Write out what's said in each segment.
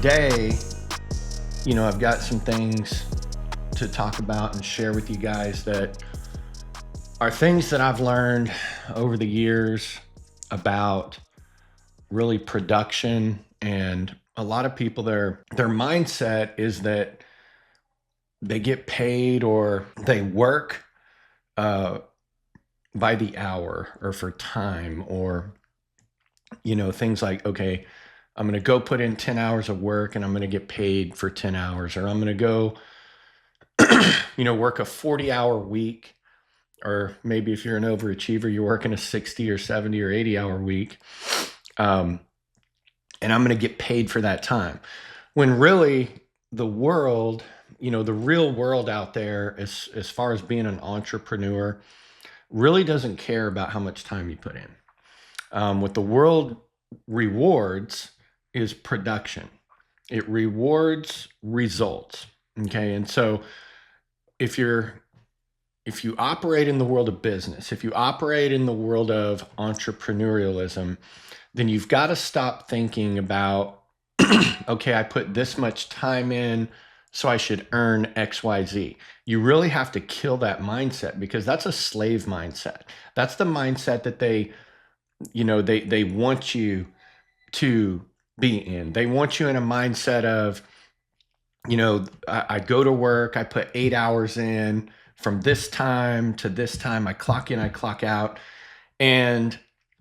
today, I've got some things to talk about and share with you guys that are things that I've learned over the years about really production. And a lot of people, their mindset is that they get paid or they work by the hour or for time, or things like, okay, I'm going to go put in 10 hours of work and I'm going to get paid for 10 hours, or I'm going to go work a 40-hour week, or maybe if you're an overachiever, you're working a 60 or 70 or 80-hour week, and I'm going to get paid for that time. When really the world, the real world out there, as far as being an entrepreneur, really doesn't care about how much time you put in. What the world rewards is production. It rewards results. Okay. And so if you operate in the world of business, if you operate in the world of entrepreneurialism, then you've got to stop thinking about, okay, I put this much time in, so I should earn XYZ. You really have to kill that mindset, because that's a slave mindset. That's the mindset that they want you to be in. They want you in a mindset of, I go to work, I put 8 hours in from this time to this time, I clock in, I clock out, and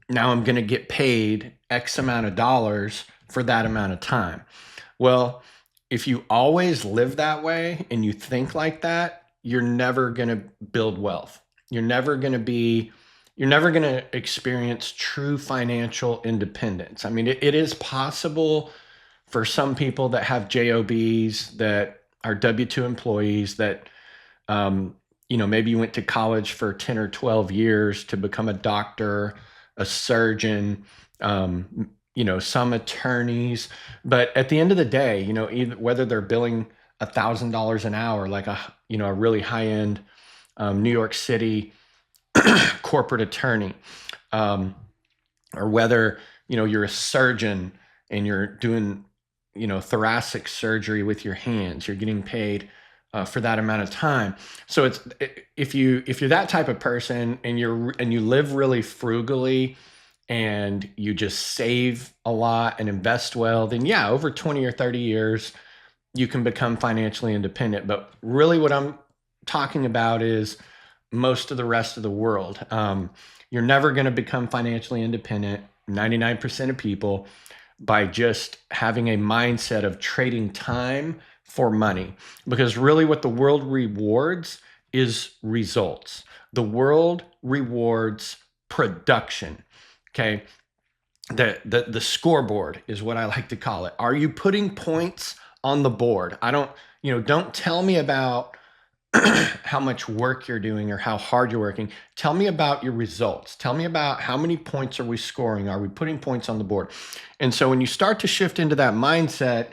now I'm going to get paid X amount of dollars for that amount of time. Well, if you always live that way and you think like that, you're never going to build wealth. You're never going to experience true financial independence. I mean, it is possible for some people that have jobs, that are W-2 employees, that, maybe you went to college for 10 or 12 years to become a doctor, a surgeon, some attorneys. But at the end of the day, either whether they're billing $1,000 an hour, like a really high-end New York City corporate attorney, or whether you're a surgeon and you're doing thoracic surgery with your hands, you're getting paid for that amount of time. So if you're that type of person and you live really frugally and you just save a lot and invest well, then yeah, over 20 or 30 years you can become financially independent. But really what I'm talking about is most of the rest of the world. You're never going to become financially independent, 99% of people, by just having a mindset of trading time for money. Because really what the world rewards is results. The world rewards production. Okay. The scoreboard is what I like to call it. Are you putting points on the board? Don't tell me about how much work you're doing or how hard you're working. Tell me about your results. Tell me about how many points are we scoring? Are we putting points on the board? And so when you start to shift into that mindset,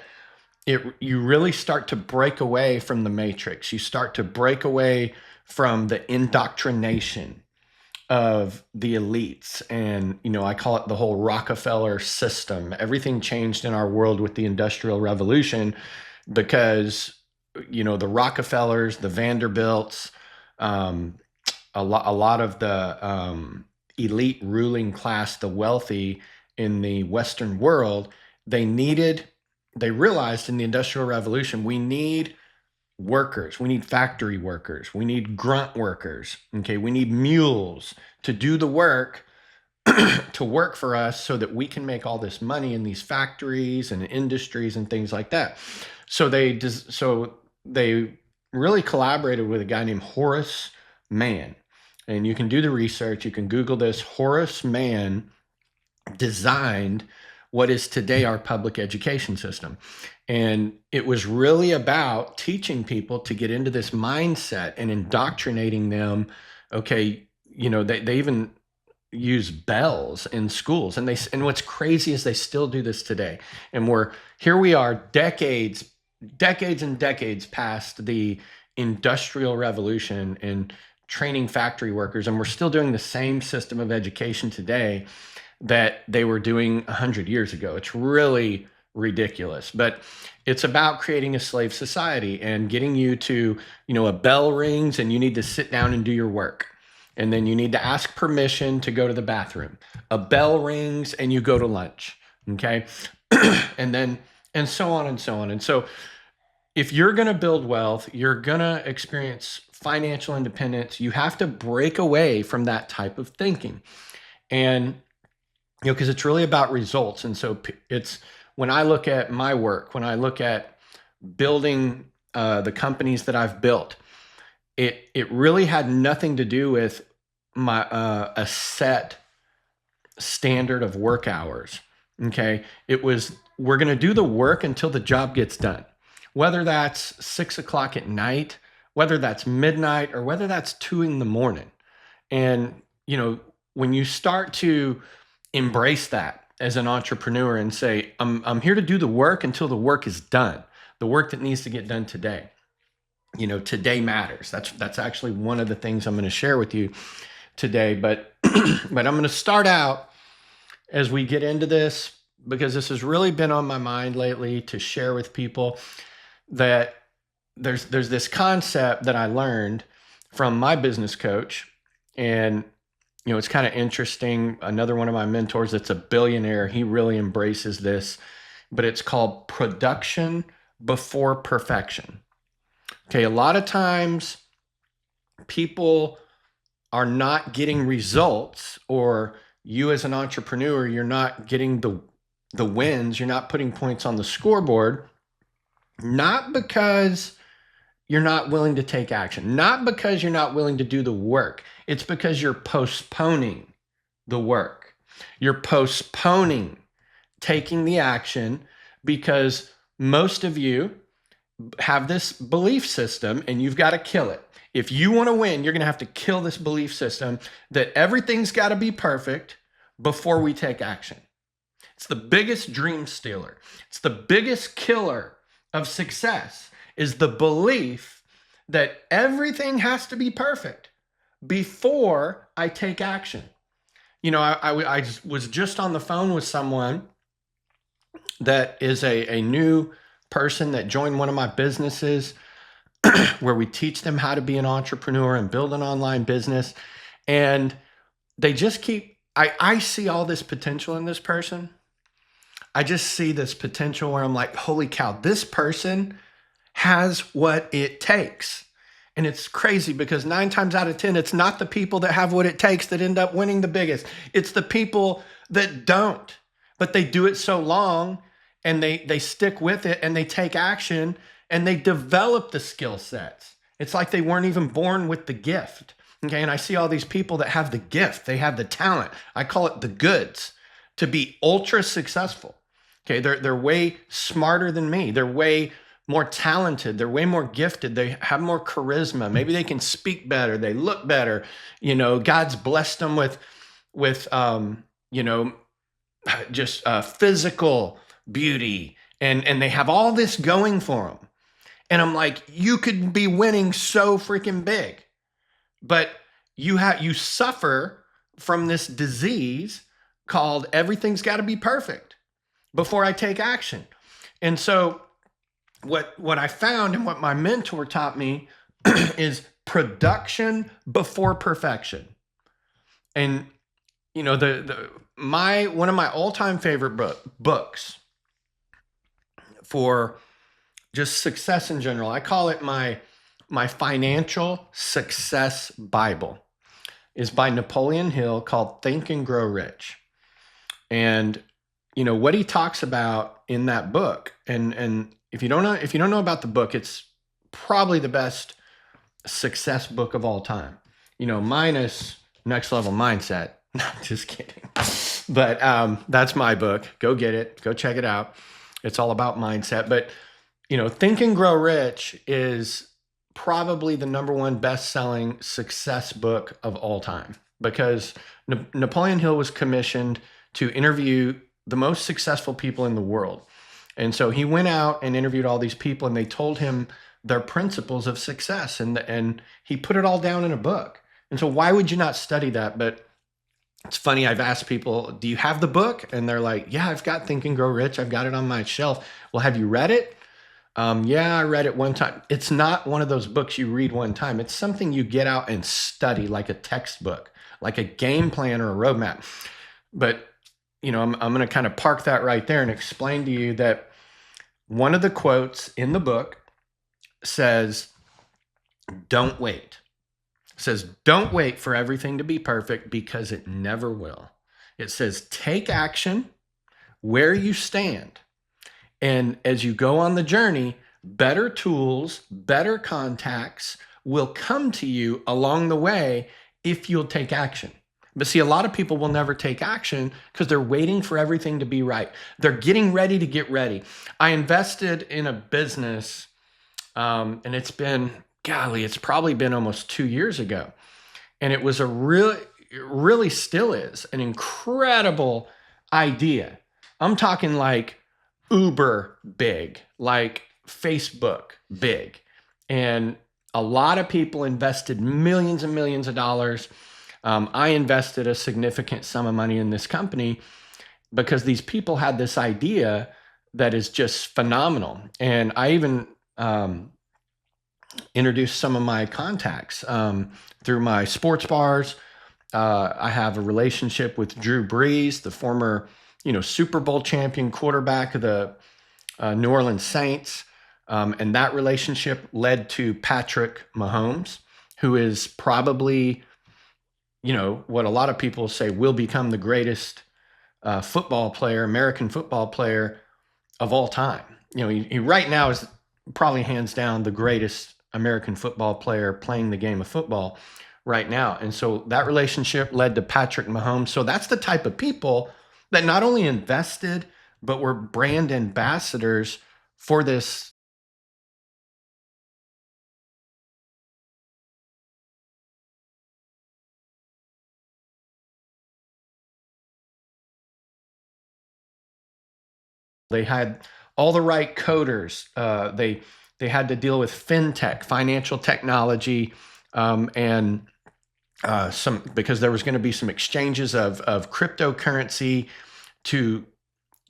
you really start to break away from the matrix. You start to break away from the indoctrination of the elites. And, I call it the whole Rockefeller system. Everything changed in our world with the Industrial Revolution because the Rockefellers, the Vanderbilts, a lot of the elite ruling class, the wealthy in the Western world, they realized in the Industrial Revolution, we need workers, we need factory workers, we need grunt workers, okay? We need mules to do the work, to work for us so that we can make all this money in these factories and industries and things like that. So they really collaborated with a guy named Horace Mann. And you can do the research, you can Google this. Horace Mann designed what is today our public education system. And it was really about teaching people to get into this mindset and indoctrinating them. Okay, they even use bells in schools. And what's crazy is they still do this today. And here we are decades and decades past the Industrial Revolution and training factory workers, and we're still doing the same system of education today that they were doing 100 years ago. It's really ridiculous. But it's about creating a slave society and getting you to, a bell rings and you need to sit down and do your work. And then you need to ask permission to go to the bathroom. A bell rings and you go to lunch. Okay. and then, and so on and so on. And so if you're going to build wealth, you're going to experience financial independence. You have to break away from that type of thinking. And, because it's really about results. And so it's when I look at my work, when I look at building the companies that I've built, it really had nothing to do with my a set standard of work hours. Okay. It was, we're going to do the work until the job gets done, whether that's 6 o'clock at night, whether that's midnight, or whether that's 2 a.m. And, when you start to embrace that as an entrepreneur and say, I'm here to do the work until the work is done, the work that needs to get done today. Today matters. That's actually one of the things I'm going to share with you today. But but I'm going to start out as we get into this, because this has really been on my mind lately to share with people, that there's this concept that I learned from my business coach. And it's kind of interesting. Another one of my mentors that's a billionaire, he really embraces this, but it's called production before perfection. Okay, a lot of times people are not getting results, or you as an entrepreneur, you're not getting the wins, you're not putting points on the scoreboard, not because you're not willing to take action, not because you're not willing to do the work. It's because you're postponing the work. You're postponing taking the action because most of you have this belief system and you've got to kill it. If you want to win, you're going to have to kill this belief system that everything's got to be perfect before we take action. It's the biggest dream stealer. It's the biggest killer of success, is the belief that everything has to be perfect before I take action. I was just on the phone with someone that is a new person that joined one of my businesses where we teach them how to be an entrepreneur and build an online business. And they just I see all this potential in this person. I just see this potential where I'm like, holy cow, this person has what it takes. And it's crazy because 9 times out of 10, it's not the people that have what it takes that end up winning the biggest. It's the people that don't, but they do it so long and they stick with it and they take action and they develop the skill sets. It's like they weren't even born with the gift. Okay. And I see all these people that have the gift, they have the talent. I call it the goods to be ultra successful. Okay. They're way smarter than me. They're way more talented. They're way more gifted. They have more charisma. Maybe they can speak better. They look better. God's blessed them with just physical beauty. And they have all this going for them. And I'm like, you could be winning so freaking big, but you suffer from this disease called everything's got to be perfect before I take action. And so what I found and what my mentor taught me is production before perfection. And one of my all-time favorite books for just success in general, I call it my financial success Bible, is by Napoleon Hill, called Think and Grow Rich. And what he talks about in that book, and if you don't know about the book, it's probably the best success book of all time. Minus Next Level Mindset. No, just kidding. But that's my book. Go get it. Go check it out. It's all about mindset. But Think and Grow Rich is probably the #1 best-selling success book of all time, because Napoleon Hill was commissioned to interview the most successful people in the world. And so he went out and interviewed all these people, and they told him their principles of success, and he put it all down in a book. And so why would you not study that? But It's funny, I've asked people, do you have the book? And they're like, yeah, I've got Think and Grow Rich. I've got it on my shelf. Well, have you read it? Yeah, I read it one time. It's not one of those books you read one time. It's something you get out and study like a textbook, like a game plan or a roadmap. But, I'm going to kind of park that right there and explain to you that one of the quotes in the book says, don't wait. It says, don't wait for everything to be perfect because it never will. It says, take action where you stand. And as you go on the journey, better tools, better contacts will come to you along the way if you'll take action. But see, a lot of people will never take action because they're waiting for everything to be right. They're getting ready to get ready. I invested in a business, and it's probably been almost 2 years ago. And it was it really still is an incredible idea. I'm talking like Uber big, like Facebook big. And a lot of people invested millions and millions of dollars. I invested a significant sum of money in this company because these people had this idea that is just phenomenal. And I even introduced some of my contacts through my sports bars. I have a relationship with Drew Brees, the former, Super Bowl champion quarterback of the New Orleans Saints. And that relationship led to Patrick Mahomes, who is probably, what a lot of people say will become the greatest American football player of all time. He right now is probably hands down the greatest American football player playing the game of football right now. And so that relationship led to Patrick Mahomes. So that's the type of people that not only invested, but were brand ambassadors for this. They had all the right coders. They had to deal with fintech, financial technology, and some because there was going to be some exchanges of cryptocurrency to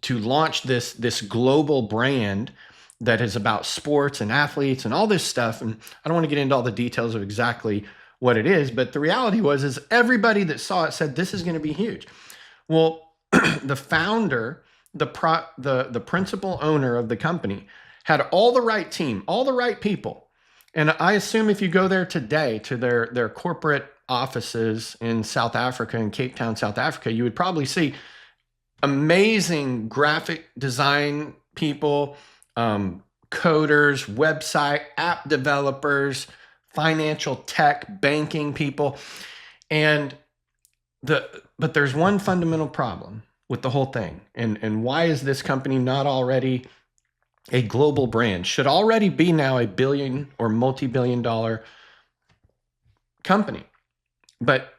launch this global brand that is about sports and athletes and all this stuff. And I don't want to get into all the details of exactly what it is, but the reality is everybody that saw it said this is going to be huge. Well, the founder, the principal owner of the company had all the right team, all the right people. And I assume if you go there today to their corporate offices in South Africa, in Cape Town, South Africa, you would probably see amazing graphic design people, coders, website, app developers, financial tech, banking people. But there's one fundamental problem with the whole thing. And why is this company not already a global brand? Should already be now a billion or multi-billion dollar company. But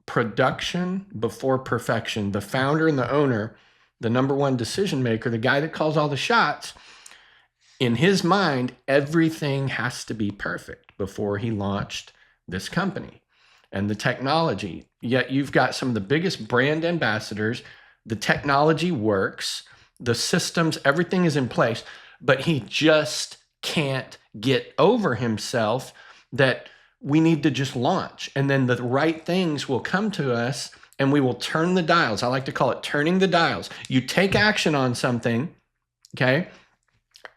production before perfection. The founder and the owner, the number one decision maker, the guy that calls all the shots, in his mind, everything has to be perfect before he launched this company and the technology. Yet you've got some of the biggest brand ambassadors. The technology works, the systems, everything is in place, but he just can't get over himself that we need to just launch. And then the right things will come to us and we will turn the dials. I like to call it turning the dials. You take action on something, okay?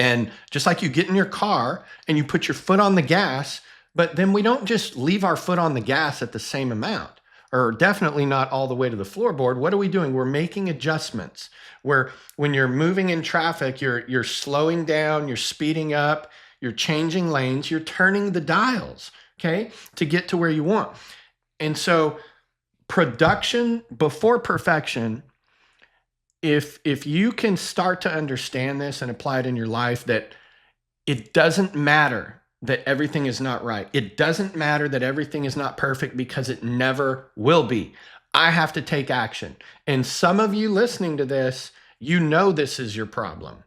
And just like you get in your car and you put your foot on the gas, but then we don't just leave our foot on the gas at the same amount, or definitely not all the way to the floorboard. What are we doing? We're making adjustments where when you're moving in traffic, you're slowing down, you're speeding up, you're changing lanes, you're turning the dials, okay, to get to where you want. And so production before perfection, if you can start to understand this and apply it in your life, that it doesn't matter that everything is not right. It doesn't matter that everything is not perfect because it never will be. I have to take action. And some of you listening to this, you know this is your problem.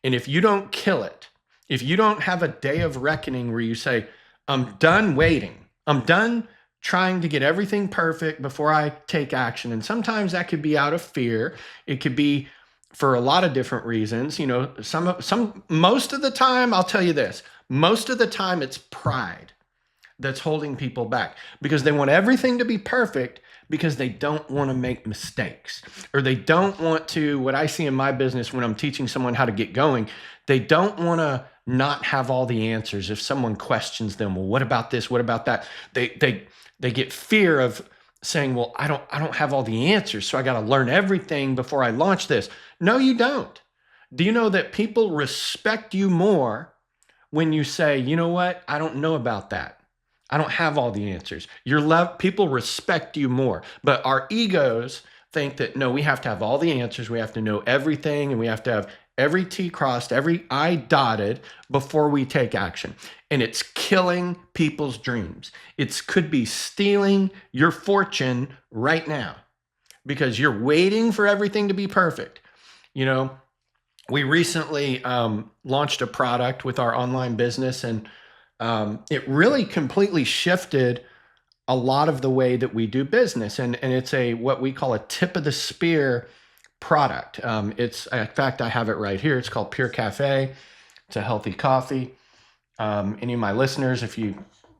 And if you don't kill it, if you don't have a day of reckoning where you say, I'm done waiting, I'm done trying to get everything perfect before I take action. And sometimes that could be out of fear. It could be for a lot of different reasons. You know, most of the time, I'll tell you this, most of the time it's pride that's holding people back because they want everything to be perfect because they don't want to make mistakes, or they don't want to, what I see in my business when I'm teaching someone how to get going, they don't want to not have all the answers. If someone questions them, well, what about this? What about that? They get fear of saying, well, I don't have all the answers, so I got to learn everything before I launch this. No, you don't. Do you know that people respect you more when you say, you know what? I don't know about that. I don't have all the answers. People respect you more, but our egos think that no, we have to have all the answers. We have to know everything, and we have to have every T crossed, every I dotted before we take action. And it's killing people's dreams. It could be stealing your fortune right now because you're waiting for everything to be perfect. You know, we recently launched a product with our online business, and it really completely shifted a lot of the way that we do business. And it's what we call a tip of the spear product. It's, in fact, I have it right here. It's called Pure Cafe. It's a healthy coffee. Any of my listeners, if you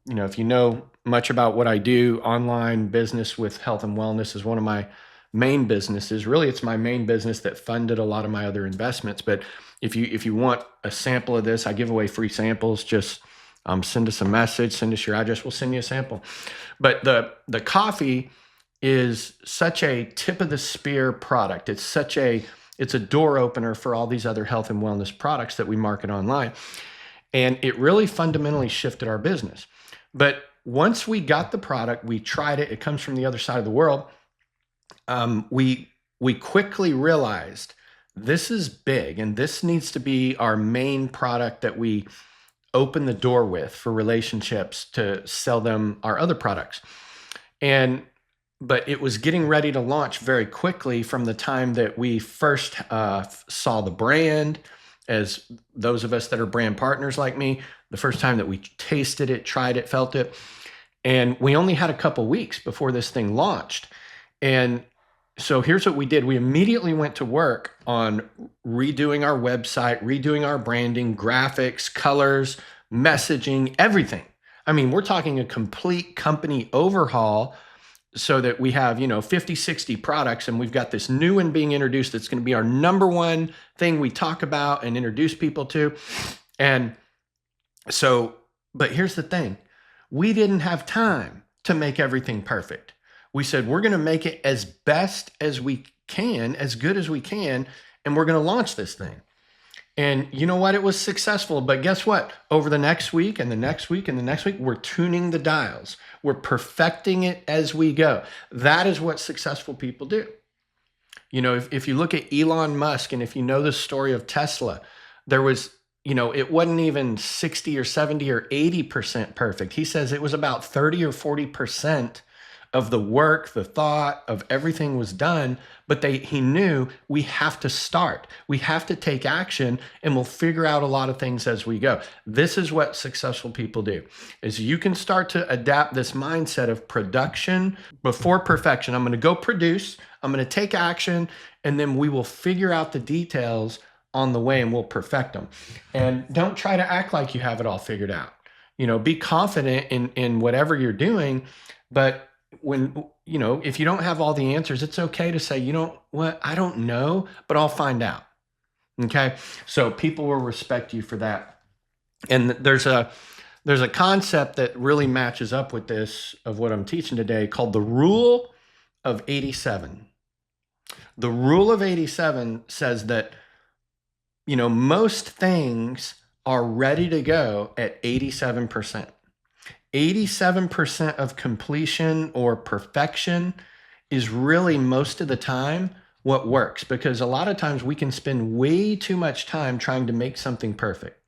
know much about what I do, online business with health and wellness is one of my main businesses. Really, it's my main business that funded a lot of my other investments. But if you want a sample of this, I give away free samples. Just send us a message, send us your address. We'll send you a sample. But the coffee is such a tip of the spear product. It's a door opener for all these other health and wellness products that we market online. And it really fundamentally shifted our business. But once we got the product, we tried it. It comes from the other side of the world. We quickly realized this is big, and this needs to be our main product that we open the door with for relationships to sell them our other products. But it was getting ready to launch very quickly from the time that we first saw the brand, as those of us that are brand partners like me, the first time that we tasted it, tried it, felt it. And we only had a couple weeks before this thing launched. And so here's what we did. We immediately went to work on redoing our website, redoing our branding, graphics, colors, messaging, everything. I mean, we're talking a complete company overhaul so that we have, 50, 60 products, and we've got this new one being introduced that's going to be our number one thing we talk about and introduce people to. And so, but here's the thing. We didn't have time to make everything perfect. We said, we're going to make it as best as we can, as good as we can, and we're going to launch this thing. And you know what? It was successful. But guess what? Over the next week and the next week and the next week, we're tuning the dials. We're perfecting it as we go. That is what successful people do. If you look at Elon Musk, and if you know the story of Tesla, there was, it wasn't even 60 or 70 or 80% perfect. He says it was about 30 or 40% of the work, the thought of everything was done, but he knew we have to start. We have to take action, and we'll figure out a lot of things as we go. This is what successful people do, is you can start to adapt this mindset of production before perfection. I'm going to go produce, I'm going to take action, and then we will figure out the details on the way and we'll perfect them. And don't try to act like you have it all figured out. Be confident in whatever you're doing, but if you don't have all the answers, it's okay to say, I don't know, but I'll find out. Okay. So people will respect you for that. And there's a concept that really matches up with this of what I'm teaching today called the rule of 87. The rule of 87 says that, most things are ready to go at 87%. 87% of completion or perfection is really most of the time what works, because a lot of times we can spend way too much time trying to make something perfect.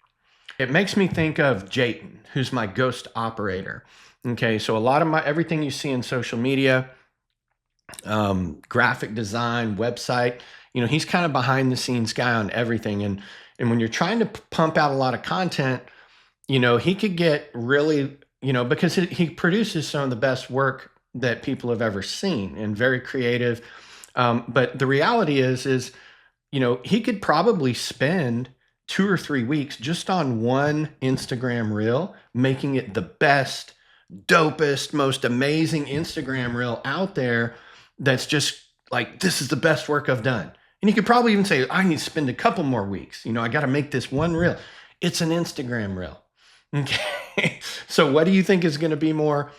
It makes me think of Jayton, who's my ghost operator. Okay, so a lot of everything you see in social media, graphic design, website, he's kind of behind the scenes guy on everything. And when you're trying to pump out a lot of content, he could get really because he produces some of the best work that people have ever seen, and very creative. But the reality is, he could probably spend 2 or 3 weeks just on one Instagram reel, making it the best, dopest, most amazing Instagram reel out there. That's just like, this is the best work I've done. And you could probably even say, I need to spend a couple more weeks. I got to make this one reel. It's an Instagram reel. Okay. So what do you think is going to be more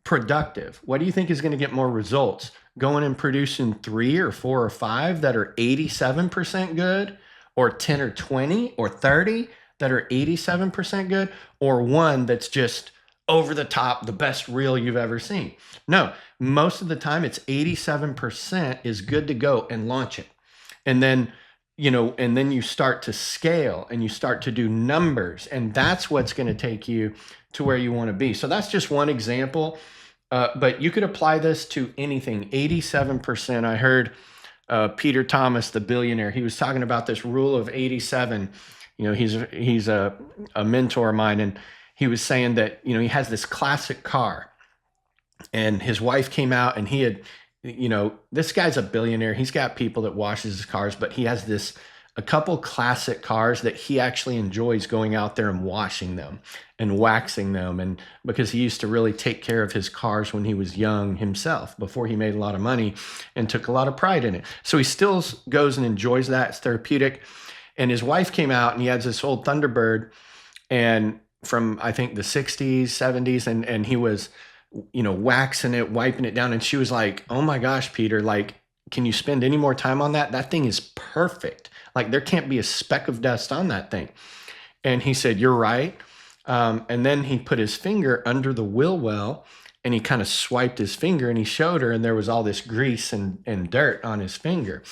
productive? What do you think is going to get more results? Going and producing 3 or 4 or 5 that are 87% good, or 10 or 20 or 30 that are 87% good, or one that's just over the top, the best reel you've ever seen? No, most of the time it's 87% is good to go, and launch it. And then, you start to scale and you start to do numbers, and that's what's going to take you to where you want to be. So that's just one example. But you could apply this to anything. 87%. I heard Peter Thomas, the billionaire, he was talking about this rule of 87. He's a mentor of mine, and he was saying that, he has this classic car, and his wife came out, and he had, this guy's a billionaire. He's got people that washes his cars, but he has a couple classic cars that he actually enjoys going out there and washing them and waxing them. And because he used to really take care of his cars when he was young himself, before he made a lot of money, and took a lot of pride in it. So he still goes and enjoys that. It's therapeutic. And his wife came out, and he has this old Thunderbird, and from, I think, the 60s, 70s, and he was, waxing it, wiping it down. And she was like, oh my gosh, Peter, like, can you spend any more time on that? That thing is perfect. Like, there can't be a speck of dust on that thing. And he said, you're right. And then he put his finger under the wheel well, and he kind of swiped his finger, and he showed her, and there was all this grease and dirt on his finger.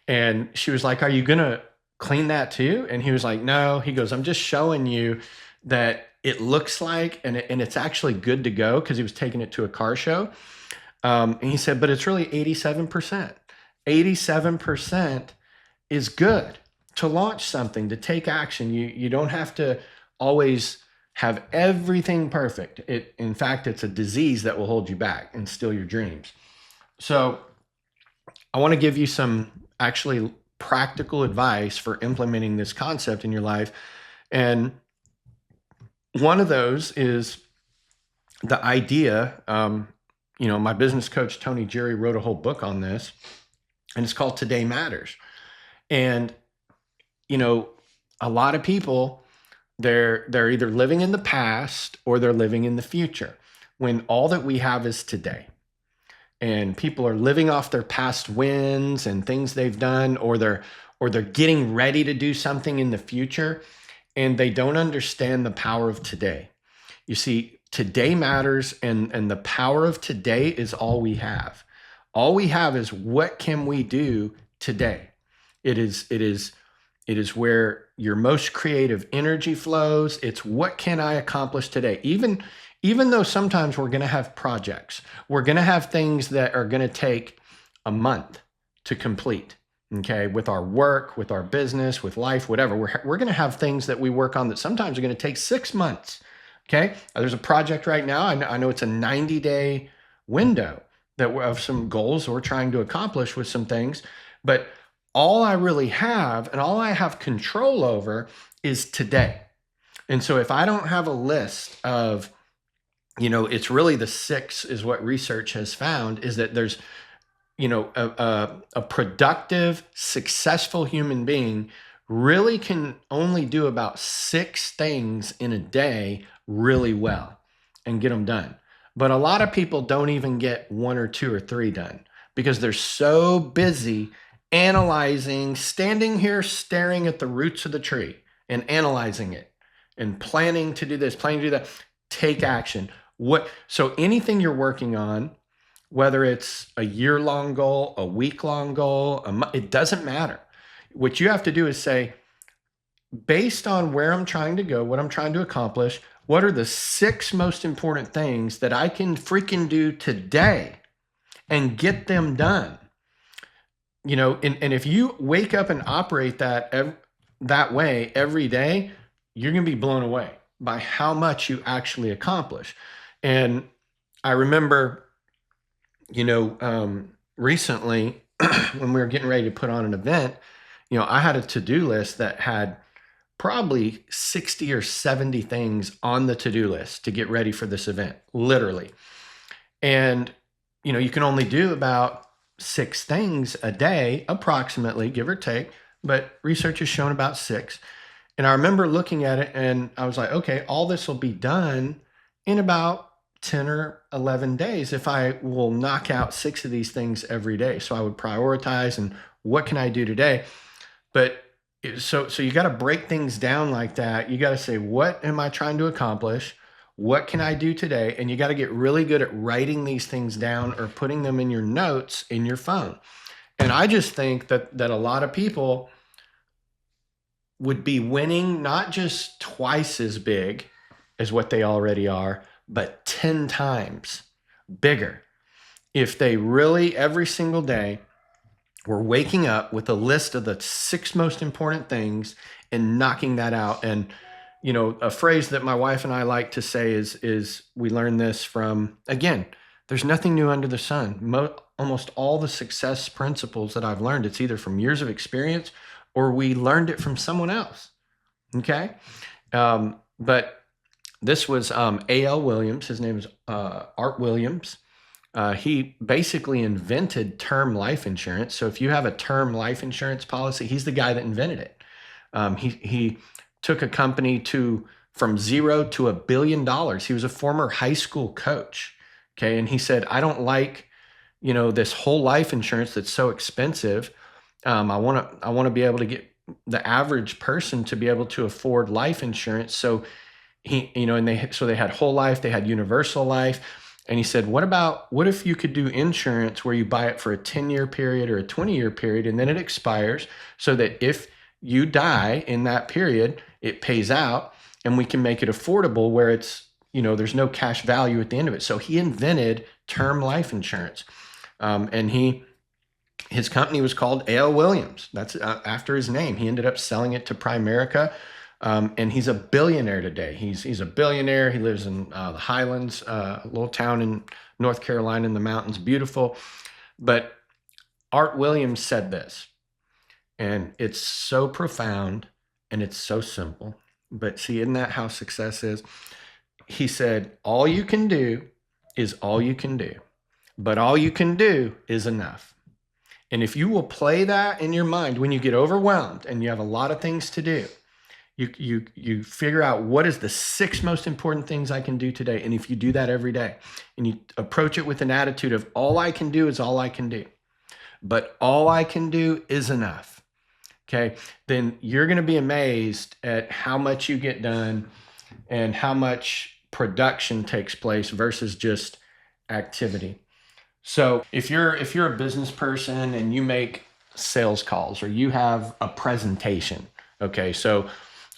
And she was like, are you going to clean that too? And he was like, no. He goes, I'm just showing you that it looks like, and it's actually good to go, because he was taking it to a car show. And he said, but it's really 87%. 87% is good to launch something, to take action. You don't have to always have everything perfect. In fact, it's a disease that will hold you back and steal your dreams. So I want to give you some actually practical advice for implementing this concept in your life. And one of those is the idea, my business coach, Tony Jerry, wrote a whole book on this, and it's called Today Matters. And, a lot of people, they're either living in the past or they're living in the future, when all that we have is today. And people are living off their past wins and things they've done, or they're getting ready to do something in the future, and they don't understand the power of today. You see, today matters, and the power of today is all we have. All we have is, what can we do today? It is where your most creative energy flows. It's, what can I accomplish today? Even though sometimes we're going to have projects, we're going to have things that are going to take a month to complete. Okay, with our work, with our business, with life, whatever, we're going to have things that we work on that sometimes are going to take 6 months. Okay, there's a project right now. I know it's a 90-day window that we have some goals we're trying to accomplish with some things, but all I really have, and all I have control over, is today. And so if I don't have a list of, it's really the 6 is what research has found, is that there's, a productive, successful human being really can only do about 6 things in a day really well and get them done. But a lot of people don't even get 1 or 2 or 3 done, because they're so busy analyzing, standing here staring at the roots of the tree and analyzing it and planning to do this, planning to do that. Take action. So anything you're working on, whether it's a year-long goal, a week-long goal, it doesn't matter. What you have to do is say, based on where I'm trying to go, what I'm trying to accomplish, what are the 6 most important things that I can freaking do today and get them done? And if you wake up and operate that way every day, you're going to be blown away. by how much you actually accomplish. And I remember, recently when we were getting ready to put on an event, I had a to-do list that had probably 60 or 70 things on the to-do list to get ready for this event, literally. And, you can only do about 6 things a day, approximately, give or take, but research has shown about 6. And I remember looking at it and I was like, okay, all this will be done in about 10 or 11 days if I will knock out 6 of these things every day. So I would prioritize and what can I do today? But so you got to break things down like that. You got to say, what am I trying to accomplish? What can I do today? And you got to get really good at writing these things down or putting them in your notes in your phone. And I just think that a lot of people would be winning not just twice as big as what they already are, but 10 times bigger if they really every single day were waking up with a list of the 6 most important things and knocking that out. And a phrase that my wife and I like to say is we learned this from, again, there's nothing new under the sun. Almost all the success principles that I've learned, it's either from years of experience or we learned it from someone else. Okay. But this was A.L. Williams. His name is Art Williams. He basically invented term life insurance. So if you have a term life insurance policy, he's the guy that invented it. He took a company from zero to $1 billion. He was a former high school coach. Okay. And he said, I don't like, this whole life insurance that's so expensive. I want to be able to get the average person to be able to afford life insurance. So they had whole life, they had universal life. And he said, what if you could do insurance where you buy it for a 10-year period or a 20-year period, and then it expires so that if you die in that period, it pays out, and we can make it affordable where it's, there's no cash value at the end of it. So he invented term life insurance. And his company was called A.L. Williams. That's after his name. He ended up selling it to Primerica. And he's a billionaire today. He's a billionaire. He lives in the Highlands, a little town in North Carolina in the mountains, beautiful. But Art Williams said this, and it's so profound and it's so simple. But see, isn't that how success is? He said, all you can do is all you can do, but all you can do is enough. And if you will play that in your mind when you get overwhelmed and you have a lot of things to do, you figure out what is the 6 most important things I can do today. And if you do that every day and you approach it with an attitude of all I can do is all I can do, but all I can do is enough. Okay. Then you're going to be amazed at how much you get done and how much production takes place versus just activity. So if you're a business person and you make sales calls or you have a presentation, okay, so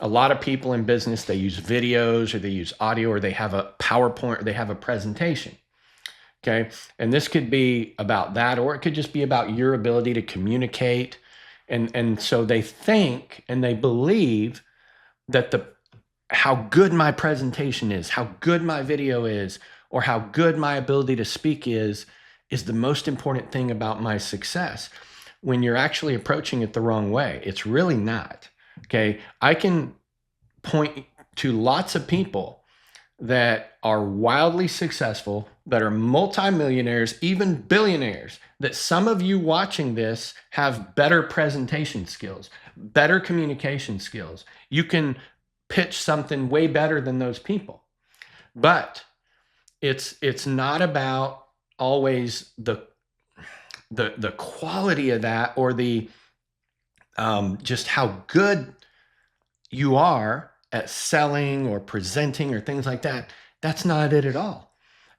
a lot of people in business, they use videos or they use audio or they have a PowerPoint or they have a presentation. Okay. And this could be about that, or it could just be about your ability to communicate. And so they think and they believe that how good my presentation is, how good my video is, or how good my ability to speak is the most important thing about my success, when you're actually approaching it the wrong way. It's really not. Okay. I can point to lots of people that are wildly successful, that are multimillionaires, even billionaires, that some of you watching this have better presentation skills, better communication skills. You can pitch something way better than those people. But it's not about always the quality of that or the just how good you are at selling or presenting or things like that. That's not it at all.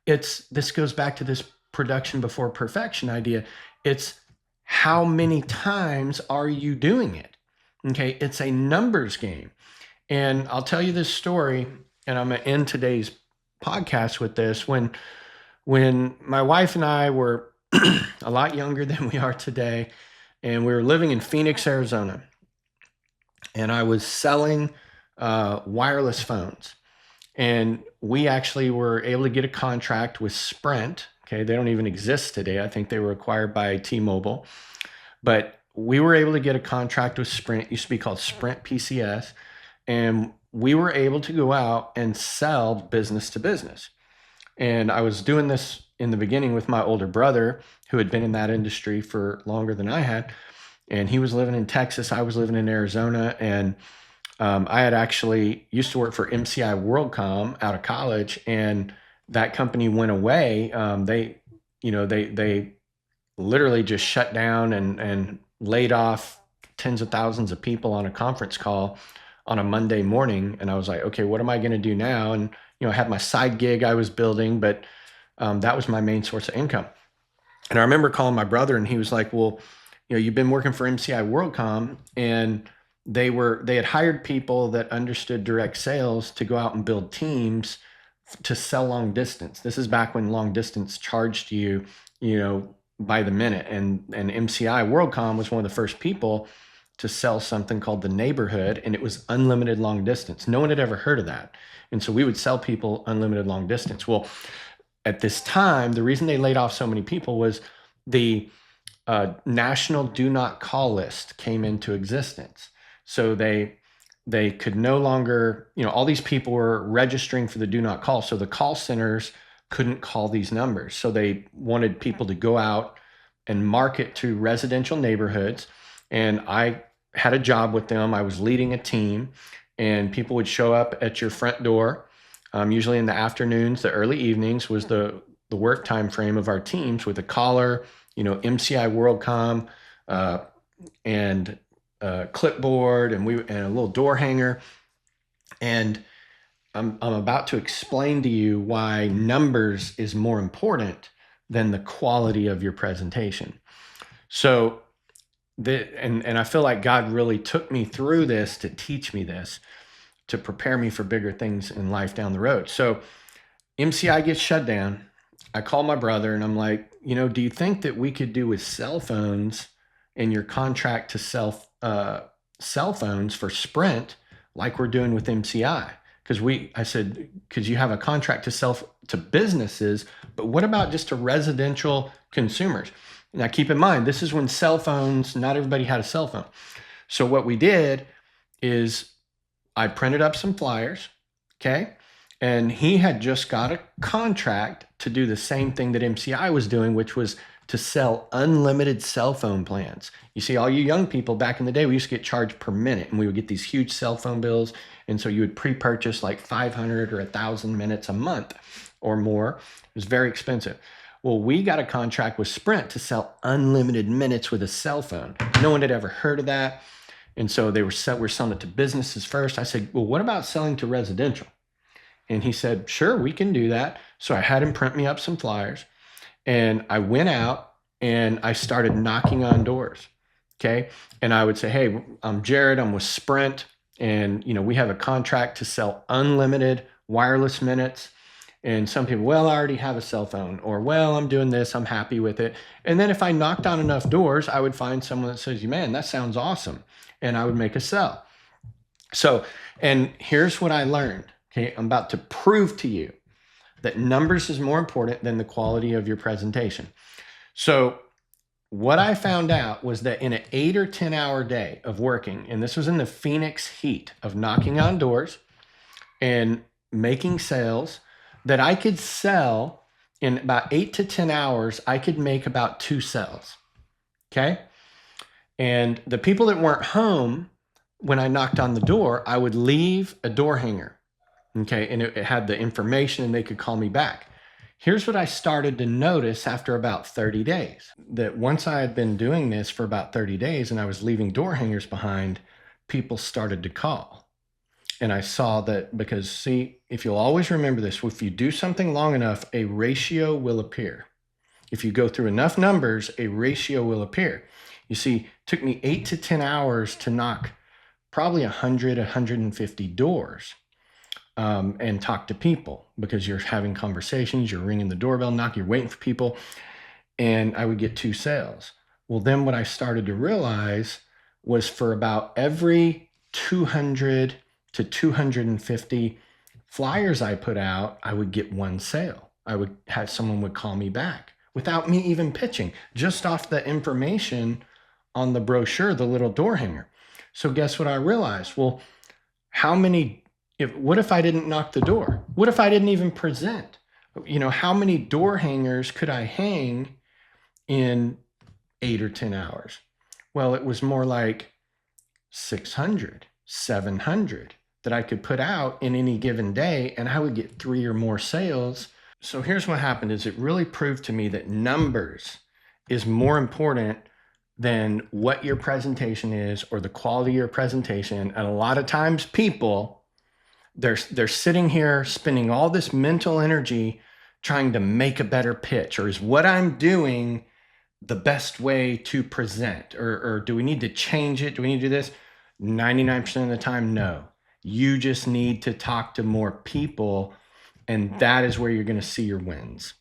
This goes back to this production before perfection idea. It's how many times are you doing it? Okay. It's a numbers game. And I'll tell you this story, and I'm going to end today's podcast with this. When my wife and I were a lot younger than we are today, and we were living in Phoenix, Arizona, and I was selling wireless phones. And we actually were able to get a contract with Sprint. Okay, they don't even exist today. I think they were acquired by T-Mobile. But we were able to get a contract with Sprint. It used to be called Sprint PCS. And we were able to go out and sell business to business. And I was doing this in the beginning with my older brother, who had been in that industry for longer than I had. And he was living in Texas. I was living in Arizona. And I had actually used to work for MCI WorldCom out of college, and that company went away. They literally just shut down and laid off tens of thousands of people on a conference call on a Monday morning. And I was like, okay, what am I going to do now? And I had my side gig I was building, but that was my main source of income. And I remember calling my brother, and he was like, well, you've been working for MCI WorldCom, and they had hired people that understood direct sales to go out and build teams to sell long distance. This is back when long distance charged you, by the minute. And MCI WorldCom was one of the first people to sell something called the neighborhood, and it was unlimited long distance. No one had ever heard of that. And so we would sell people unlimited long distance. Well, at this time, the reason they laid off so many people was the national do not call list came into existence. So they could no longer, all these people were registering for the do not call. So the call centers couldn't call these numbers. So they wanted people to go out and market to residential neighborhoods. And I had a job with them. I was leading a team, and people would show up at your front door. Usually in the afternoons, the early evenings was the work time frame of our teams, with a collar, MCI WorldCom, and clipboard, and a little door hanger. And I'm about to explain to you why numbers is more important than the quality of your presentation. So and I feel like God really took me through this to teach me this, to prepare me for bigger things in life down the road. So MCI gets shut down. I call my brother, and I'm like, do you think that we could do with cell phones in your contract to sell cell phones for Sprint like we're doing with MCI? I said, because you have a contract to sell to businesses, but what about just to residential consumers? Now, keep in mind, this is when cell phones, not everybody had a cell phone. So what we did is I printed up some flyers, okay? And he had just got a contract to do the same thing that MCI was doing, which was to sell unlimited cell phone plans. You see, all you young people back in the day, we used to get charged per minute, and we would get these huge cell phone bills. And so you would pre-purchase like 500 or 1,000 minutes a month or more. It was very expensive. Well, we got a contract with Sprint to sell unlimited minutes with a cell phone. No one had ever heard of that. And so we're selling it to businesses first. I said, well, what about selling to residential? And he said, sure, we can do that. So I had him print me up some flyers, and I went out and I started knocking on doors. Okay. And I would say, hey, I'm Jared, I'm with Sprint. And, we have a contract to sell unlimited wireless minutes. And some people, well, I already have a cell phone, or, well, I'm doing this, I'm happy with it. And then if I knocked on enough doors, I would find someone that says, man, that sounds awesome. And I would make a sell. So, and here's what I learned. Okay. I'm about to prove to you that numbers is more important than the quality of your presentation. So what I found out was that in an 8 or 10 hour day of working, and this was in the Phoenix heat of knocking on doors and making sales, that I could sell in about 8 to 10 hours, I could make about 2 sales. Okay. And the people that weren't home when I knocked on the door, I would leave a door hanger. Okay. And it had the information, and they could call me back. Here's what I started to notice after about 30 days, that once I had been doing this for about 30 days and I was leaving door hangers behind, people started to call. And I saw that, because see, if you'll always remember this, if you do something long enough, a ratio will appear. If you go through enough numbers, a ratio will appear. You see, it took me 8 to 10 hours to knock probably 100, 150 doors. And talk to people, because you're having conversations, you're ringing the doorbell, you're waiting for people, and I would get 2 sales. Well, then what I started to realize was, for about every 200 to 250 flyers I put out, I would get one sale. I would have someone would call me back without me even pitching, just off the information on the brochure, the little door hanger. So guess what I realized? Well, what if I didn't knock the door? What if I didn't even present? How many door hangers could I hang in 8 or 10 hours? Well, it was more like 600, 700 that I could put out in any given day, and I would get 3 or more sales. So here's what happened is it really proved to me that numbers is more important than what your presentation is or the quality of your presentation. And a lot of times people, they're sitting here spending all this mental energy trying to make a better pitch, or is what I'm doing the best way to present, or do we need to change it? Do we need to do this? 99% of the time, no. You just need to talk to more people, and that is where you're going to see your wins.